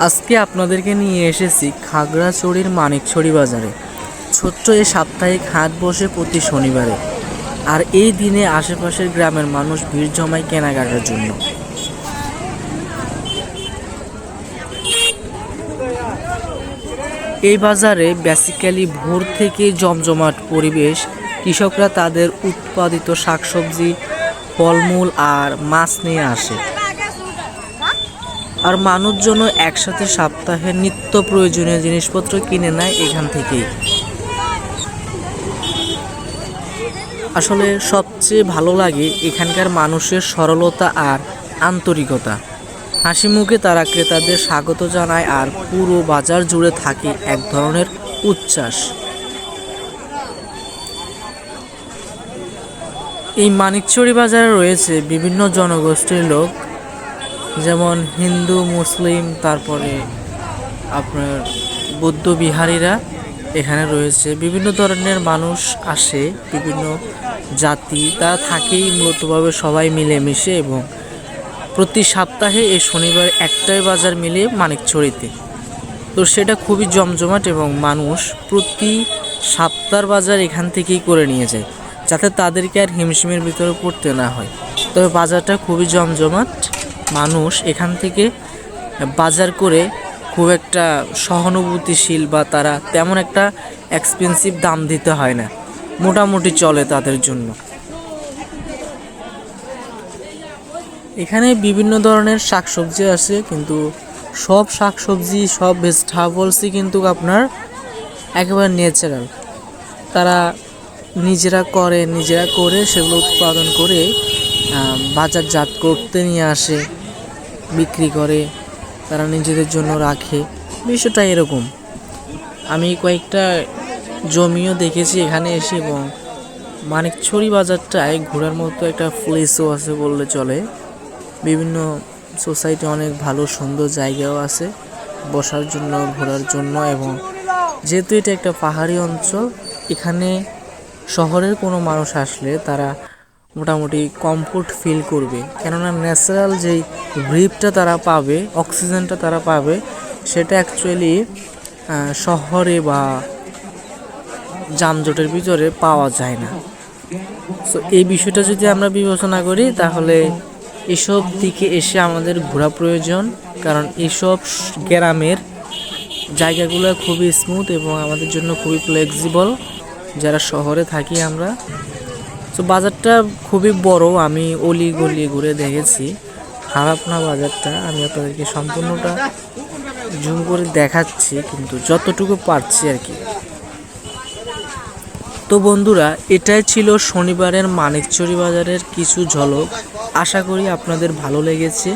আজকে আপনাদেরকে নিয়ে এসেছি খাগড়াছড়ির মানিকছড়ি বাজারে। ছোট্ট এই সাপ্তাহিক হাট বসে প্রতি শনিবারে, আর এই দিনে আশেপাশের গ্রামের মানুষ ভিড় জমায় কেনাকাটার জন্য। এই বাজারে বেসিক্যালি ভোর থেকে জমজমাট পরিবেশ। কৃষকরা তাদের উৎপাদিত শাকসবজি, ফলমূল আর মাছ নিয়ে আসে, আর মানুষজন একসাথে সপ্তাহের নিত্য প্রয়োজনীয় জিনিসপত্র কিনে নেয় এখান থেকেই। আসলে সবচেয়ে ভালো লাগে এখানকার মানুষের সরলতা আর আন্তরিকতা। হাসি মুখে তারা ক্রেতাদের স্বাগত জানায়, আর পুরো বাজার জুড়ে থাকে এক ধরনের উচ্ছ্বাস। এই মানিকছড়ি বাজারে রয়েছে বিভিন্ন জনগোষ্ঠীর লোক, যেমন হিন্দু, মুসলিম, তারপরে আপনার বৌদ্ধ বিহারীরা এখানে রয়েছে। বিভিন্ন ধরনের মানুষ আসে, বিভিন্ন জাতি, তারা থাকেই মূলতভাবে সবাই মিলেমিশে। এবং প্রতি সপ্তাহে এই শনিবার একটাই বাজার মিলে মানিকছড়িতে, তো সেটা খুবই জমজমাট এবং মানুষ প্রতি সপ্তাহের বাজার এখান থেকেই করে নিয়ে যায়, যাতে তাদেরকে আর হিমশিমের ভিতরে পড়তে না হয়। তবে বাজারটা খুবই জমজমাট, মানুষ এখান থেকে বাজার করে খুব একটা সহানুভূতিশীল, বা তারা তেমন একটা এক্সপেন্সিভ দাম দিতে হয় না, মোটামুটি চলে তাদের জন্য। এখানে বিভিন্ন ধরনের শাকসবজি আছে, কিন্তু সব শাকসবজি, সব ভেজিটেবলসই কিন্তু আপনার একেবারে ন্যাচারাল। তারা নিজেরা করে সেগুলো উৎপাদন করে বাজারজাত করতে নিয়ে আসে, বিক্রি করে, তারা নিজেদের জন্য রাখে। বিষয়টা এরকম। আমি কয়েকটা জমিও দেখেছি এখানে এসে, এবং মানিকছড়ি বাজারটায় ঘোরার মতো একটা প্লেসও আছে বললে চলে। বিভিন্ন সোসাইটি, অনেক ভালো সুন্দর জায়গাও আছে বসার জন্য, ঘোরার জন্য। এবং যেহেতু এটা একটা পাহাড়ি অঞ্চল, এখানে শহরের কোনো মানুষ আসলে তারা মোটামুটি কমফোর্ট ফিল করবে, কেননা ন্যাচারাল যেই ব্রিথটা তারা পাবে, অক্সিজেনটা তারা পাবে, সেটা অ্যাকচুয়ালি শহরে বা যানজটের ভিতরে পাওয়া যায় না। সো এই বিষয়টা যদি আমরা বিবেচনা করি, তাহলে এসব দিকে এসে আমাদের ঘোরা প্রয়োজন, কারণ এসব গ্রামের জায়গাগুলো খুবই স্মুথ এবং আমাদের জন্য খুবই ফ্লেক্সিবল যারা শহরে থাকি আমরা। তো বাজারটা খুবই বড়, আমি অলি গলি ঘুরে দেখেছি। খারাপ না বাজারটা, আমি আপনাদেরকে সম্পূর্ণটা জুম করে দেখাচ্ছি, কিন্তু যতটুকু পারছি আর কি। তো বন্ধুরা, এটাই ছিল শনিবারের মানিকছড়ি বাজারের কিছু ঝলক। আশা করি আপনাদের ভালো লেগেছে।